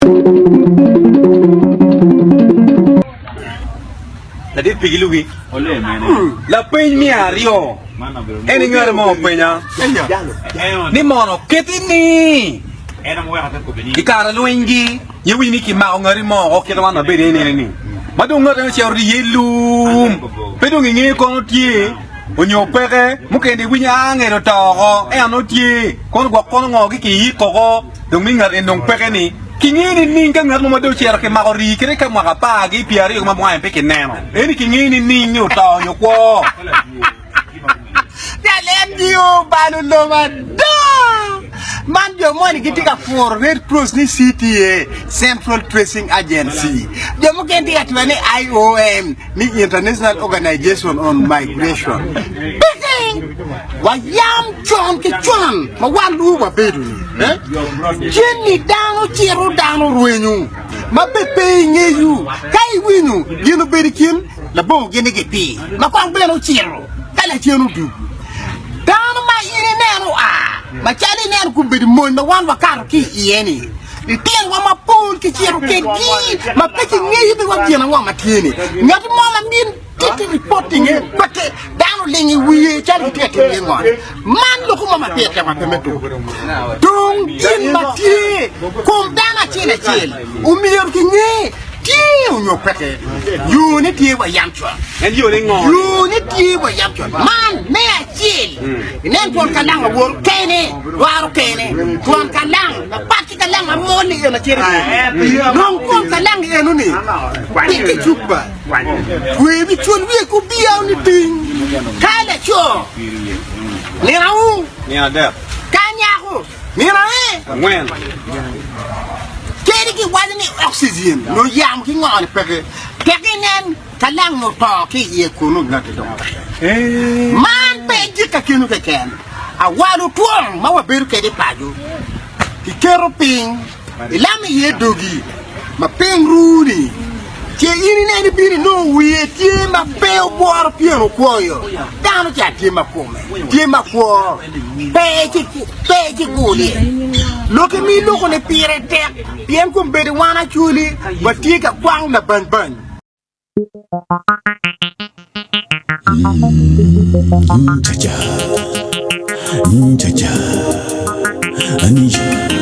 La dit pigilugi. La peñ mi ario. Eni ngare mo peña. Ni mono ketini. Ki kara luingi. Yewi ni ki ma ngari mo o ke wana be ni. Madu ngare ci ori yelum. Pedo ngi ko tie. Onyo pere mukendi winya ngero toro e anotie kon gwa kon ngo ki ko do mi ngare ndong pere ni. Kingini ninga ngat mo do cher ke magori kire ka mga pagi piari ko mo ay peke neno eni kingini ninyo to yo ko dalem dio banu no mado man yo Moni kitika for Red Cross ni city Central Tracing Agency yo mo kendi atwane IOM ni International Organization on Migration wa yam chon ke chon ma wandu ba bedu jenni dano chiro dano ruenyu ma pepe ngeyu kai winu yino berikin la bon gene ke pi ma kwang beno chiro kala chenu du dano ma ine neno ma chali neno kumbedi mon ma wan wakaro ki yeni tien wa ma pol ke chiro ke gi ma peke ngeyu be wa tiena wa ma tieni ngati mo la min titi reporting pake dano lengi wiye chali tete ngwan man lo ko ma pete ma pemeto donc din matie kom dana chile chile o meilleur que ni ti o pete unity wa yamchwa en unity wa yamchwa man me chile nen kon kalang wo kene waro kene kon kalang pati kalang mo ni na chire non kon kalang enu ni ti chupa we bi chon we ku biaw ni ting kala cho ni rawu ni ada kanyaku ni rawe ngwen kedi ki wani ni oxygen no yam ki ngone peke nen kalang no to ki ye kunu ngati do man pe jika kinu ke ken a walu tuong ma wa beru kedi paju ki kero ping ilami ye dogi ma ping runi che ini ne ni biri no wiye tie ma pe o bor pieno koyo dano cha tie ma kome tie ma ko pe ki guli loke mi loko ne pire tek pien ko bede wana chuli ba tie ka kwang na ban Chacha, chacha, anisha.